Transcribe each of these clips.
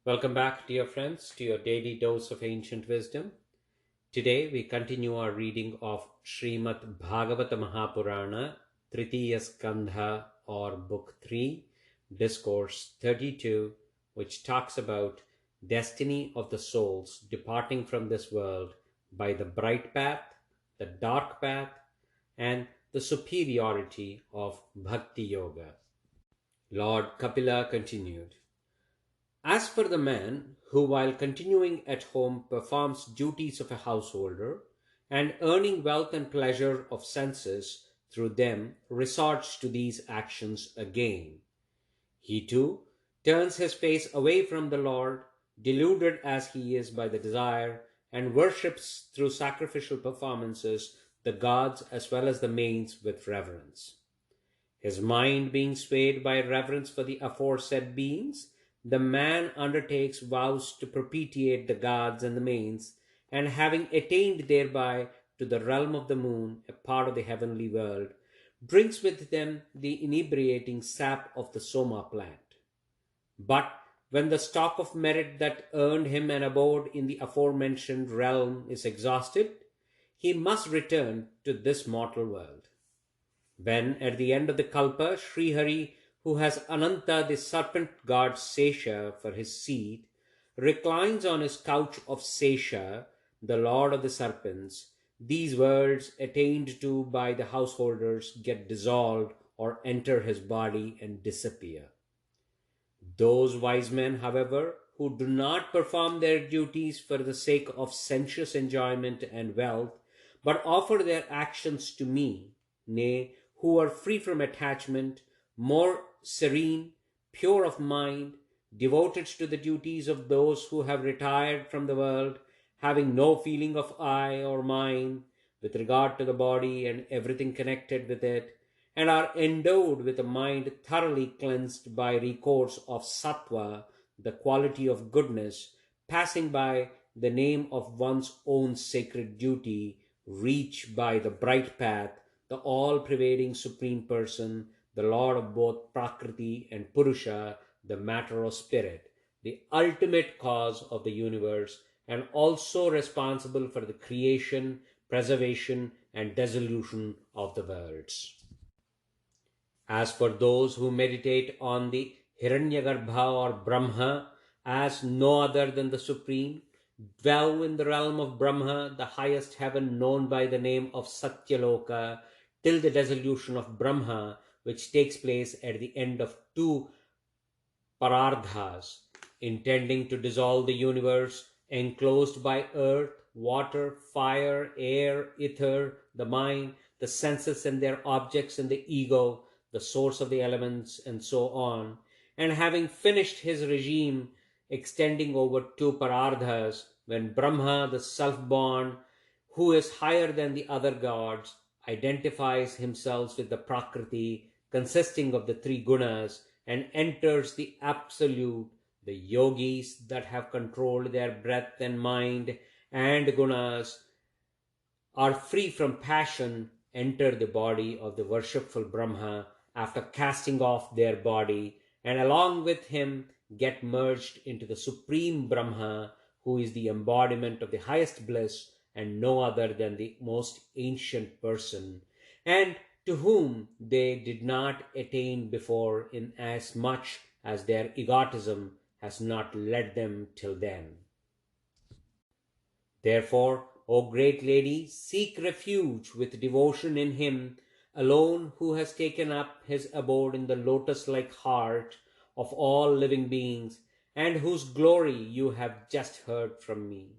Welcome back, dear friends, to your daily dose of ancient wisdom. Today we continue our reading of Srimad Bhagavatam Mahapurana, Tritiya Skandha or Book 3, Discourse 32, which talks about destiny of the souls departing from this world by the bright path, the dark path, and the superiority of Bhakthiyoga. Lord Kapila continued. As for the man who, while continuing at home, performs duties of a householder, and earning wealth and pleasure of senses through them, resorts to these actions again, he too turns his face away from the Lord, deluded as he is by the desire, and worships through sacrificial performances the gods as well as the mains with reverence. His mind being swayed by reverence for the aforesaid beings, the man undertakes vows to propitiate the gods and the mains, and having attained thereby to the realm of the moon, a part of the heavenly world, drinks with them the inebriating sap of the soma plant. But when the stock of merit that earned him an abode in the aforementioned realm is exhausted, he must return to this mortal world. When at the end of the Kalpa, Srihari, who has Ananta the serpent god Sesha for his seat, reclines on his couch of Sesha, the lord of the serpents, these worlds attained to by the householders get dissolved or enter his body and disappear. Those wise men, however, who do not perform their duties for the sake of sensuous enjoyment and wealth, but offer their actions to me, nay, who are free from attachment, more serene, pure of mind, devoted to the duties of those who have retired from the world, having no feeling of I or mine with regard to the body and everything connected with it, and are endowed with a mind thoroughly cleansed by recourse of sattva, the quality of goodness, passing by the name of one's own sacred duty, reach by the bright path, the all-pervading Supreme Person, the Lord of both Prakriti and Purusha, the matter of spirit, the ultimate cause of the universe, and also responsible for the creation, preservation, and dissolution of the worlds. As for those who meditate on the Hiranyagarbha or Brahma as no other than the Supreme, dwell in the realm of Brahma, the highest heaven known by the name of Satyaloka, till the dissolution of Brahma, which takes place at the end of two parardhas, intending to dissolve the universe enclosed by earth, water, fire, air, ether, the mind, the senses and their objects, and the ego, the source of the elements, and so on, and having finished his regime extending over two parardhas, when Brahma, the self-born, who is higher than the other gods, identifies himself with the Prakriti consisting of the three gunas and enters the Absolute, the yogis that have controlled their breath and mind and gunas are free from passion, enter the body of the worshipful Brahma after casting off their body, and along with him get merged into the Supreme Brahma, who is the embodiment of the highest bliss and no other than the most ancient person, and to whom they did not attain before, in as much as their egotism has not led them till then. Therefore, O great lady, seek refuge with devotion in him alone who has taken up his abode in the lotus-like heart of all living beings, and whose glory you have just heard from me.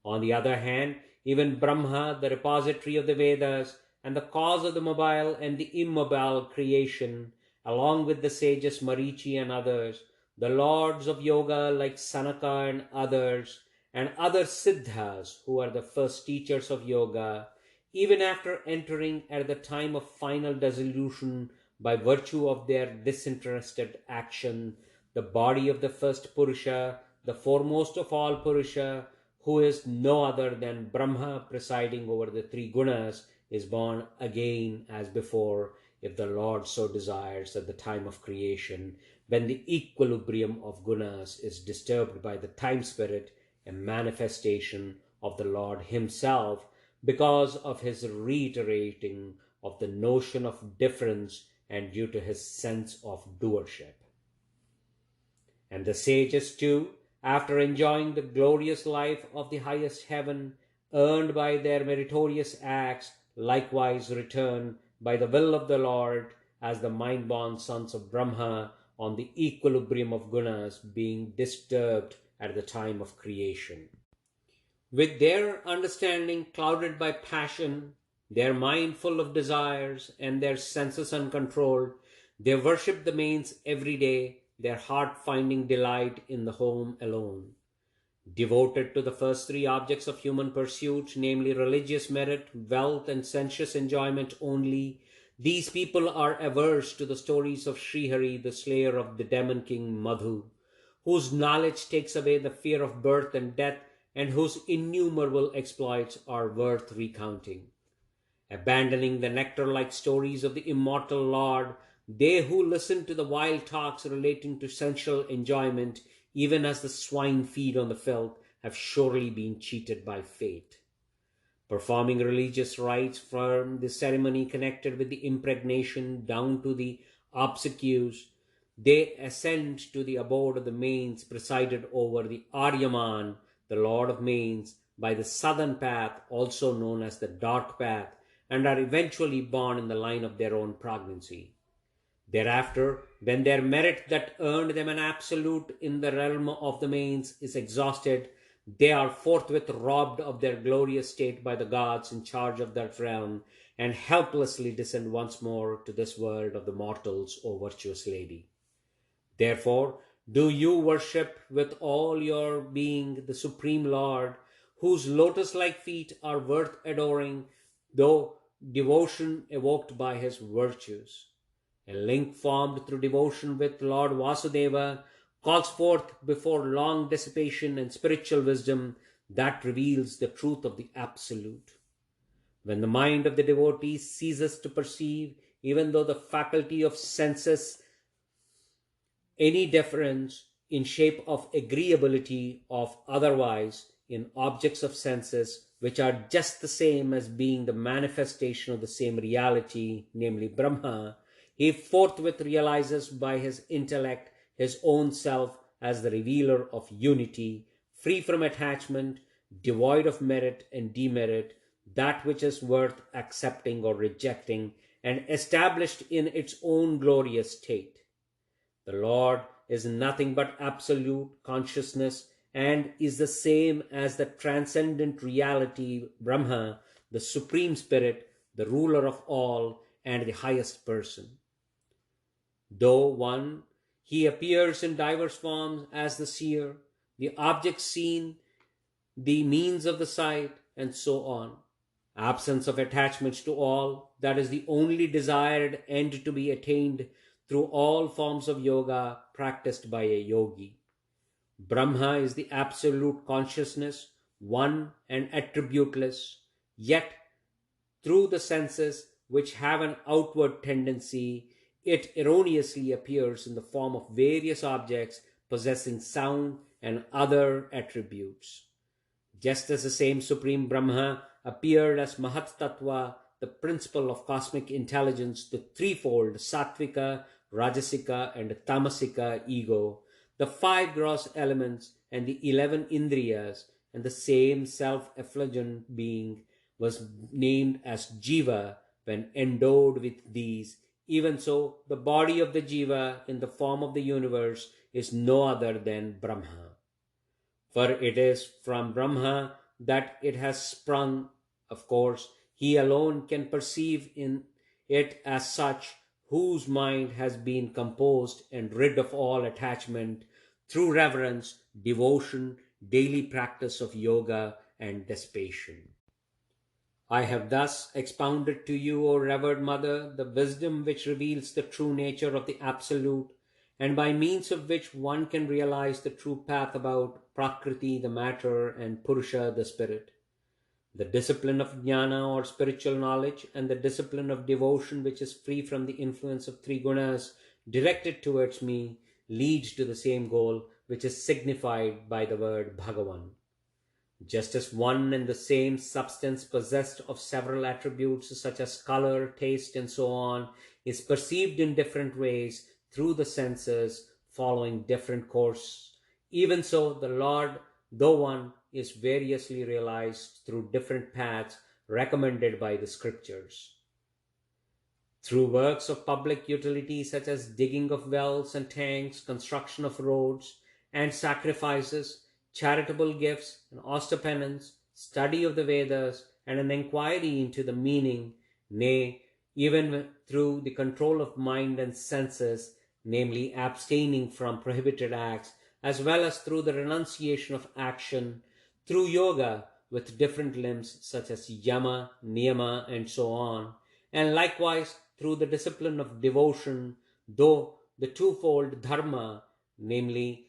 On the other hand, even Brahma, the repository of the Vedas, and the cause of the mobile and the immobile creation, along with the sages Marichi and others, the lords of yoga like Sanaka and others, and other siddhas who are the first teachers of yoga, even after entering at the time of final dissolution by virtue of their disinterested action, the body of the first Purusha, the foremost of all Purusha, who is no other than Brahma presiding over the three gunas, is born again as before, if the Lord so desires, at the time of creation, when the equilibrium of gunas is disturbed by the time spirit, a manifestation of the Lord himself, because of his reiterating of the notion of difference and due to his sense of doership. And the sages too, after enjoying the glorious life of the highest heaven, earned by their meritorious acts, likewise return by the will of the Lord as the mind-born sons of Brahma on the equilibrium of gunas being disturbed at the time of creation. With their understanding clouded by passion, their mind full of desires, and their senses uncontrolled, they worship the mains every day, their heart finding delight in the home alone. Devoted to the first three objects of human pursuit, namely religious merit, wealth, and sensuous enjoyment only, these people are averse to the stories of Srihari, the slayer of the demon king Madhu, whose knowledge takes away the fear of birth and death, and whose innumerable exploits are worth recounting. Abandoning the nectar-like stories of the immortal Lord, they who listen to the wild talks relating to sensual enjoyment, even as the swine feed on the filth, have surely been cheated by fate. Performing religious rites from the ceremony connected with the impregnation down to the obsequies, they ascend to the abode of the mains presided over the Aryaman, the Lord of Mains, by the southern path, also known as the dark path, and are eventually born in the line of their own pregnancy. Thereafter, when their merit that earned them an absolute in the realm of the mains is exhausted, they are forthwith robbed of their glorious state by the gods in charge of that realm, and helplessly descend once more to this world of the mortals, O virtuous lady. Therefore, do you worship with all your being the Supreme Lord, whose lotus-like feet are worth adoring, though devotion evoked by his virtues. A link formed through devotion with Lord Vasudeva calls forth before long dissipation and spiritual wisdom that reveals the truth of the Absolute. When the mind of the devotee ceases to perceive, even though the faculty of senses, any difference in shape of agreeability of otherwise in objects of senses, which are just the same as being the manifestation of the same reality, namely Brahma, he forthwith realizes by his intellect his own self as the revealer of unity, free from attachment, devoid of merit and demerit, that which is worth accepting or rejecting, and established in its own glorious state. The Lord is nothing but absolute consciousness and is the same as the transcendent reality Brahma, the Supreme Spirit, the ruler of all, and the highest person. Though one, he appears in diverse forms as the seer, the object seen, the means of the sight, and so on. Absence of attachments to all, that is the only desired end to be attained through all forms of yoga practiced by a yogi. Brahma is the absolute consciousness, one and attributeless, yet through the senses which have an outward tendency, it erroneously appears in the form of various objects possessing sound and other attributes. Just as the same Supreme Brahma appeared as Mahat Tattva, the principle of cosmic intelligence, the threefold Sattvika, Rajasika, and Tamasika ego, the 5 gross elements, and the 11 Indriyas, and the same self-effulgent being was named as Jiva when endowed with these. Even so, the body of the Jiva in the form of the universe is no other than Brahma. For it is from Brahma that it has sprung. Of course, he alone can perceive in it as such, whose mind has been composed and rid of all attachment through reverence, devotion, daily practice of yoga, and dissipation. I have thus expounded to you, O revered Mother, the wisdom which reveals the true nature of the Absolute, and by means of which one can realize the true path about Prakriti, the matter, and Purusha, the spirit. The discipline of jnana or spiritual knowledge and the discipline of devotion, which is free from the influence of three gunas, directed towards me, leads to the same goal, which is signified by the word Bhagavan. Just as one and the same substance possessed of several attributes such as color, taste, and so on is perceived in different ways through the senses following different courses, even so the Lord, though one, is variously realized through different paths recommended by the scriptures. Through works of public utility such as digging of wells and tanks, construction of roads, and sacrifices, charitable gifts, and austere penance, study of the Vedas, and an inquiry into the meaning, nay, even through the control of mind and senses, namely abstaining from prohibited acts, as well as through the renunciation of action, through yoga with different limbs such as yama, niyama, and so on, and likewise through the discipline of devotion, though the twofold dharma, namely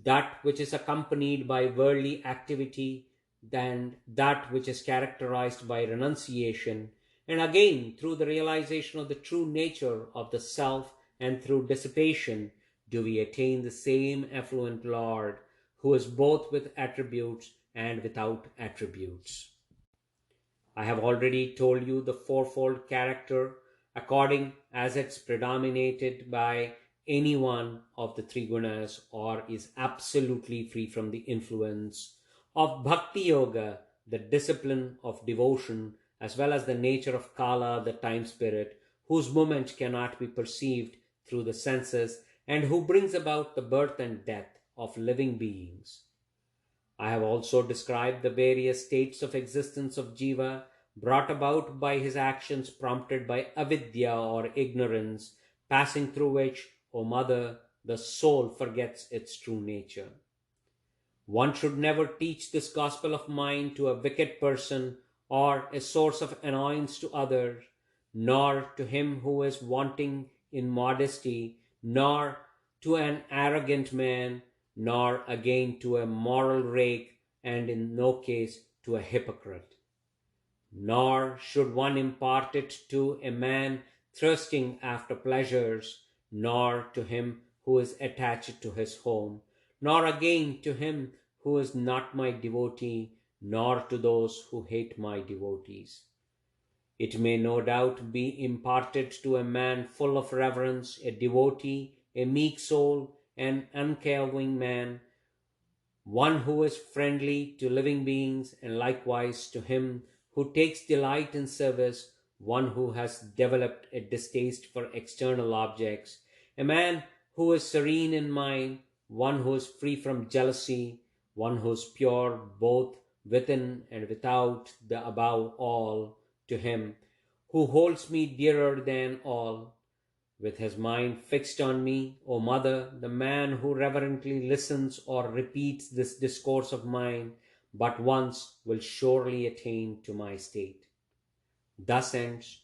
that which is accompanied by worldly activity and that which is characterized by renunciation, and again through the realization of the true nature of the self, and through dissipation do we attain the same effluent Lord, who is both with attributes and without attributes. I have already told you the fourfold character according as it's predominated by any one of the three gunas or is absolutely free from the influence of Bhakthiyoga, the discipline of devotion, as well as the nature of Kala, the time spirit, whose movement cannot be perceived through the senses and who brings about the birth and death of living beings. I have also described the various states of existence of Jiva brought about by his actions prompted by avidya or ignorance, passing through which, O Mother, the soul forgets its true nature. One should never teach this gospel of mine to a wicked person or a source of annoyance to others, nor to him who is wanting in modesty, nor to an arrogant man, nor again to a moral rake, and in no case to a hypocrite. Nor should one impart it to a man thirsting after pleasures, nor to him who is attached to his home, nor again to him who is not my devotee, nor to those who hate my devotees. It may no doubt be imparted to a man full of reverence, a devotee, a meek soul, an uncurving man, one who is friendly to living beings, and likewise to him who takes delight in service, one who has developed a distaste for external objects, a man who is serene in mind, one who is free from jealousy, one who is pure both within and without, the above all, to him who holds me dearer than all, with his mind fixed on me, O Mother, the man who reverently listens or repeats this discourse of mine but once will surely attain to my state. Thus ends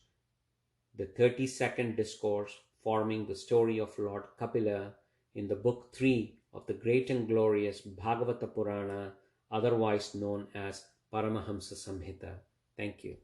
the 32nd discourse forming the story of Lord Kapila in the book 3 of the great and glorious Bhagavata Purana, otherwise known as Paramahamsa Samhita. Thank you.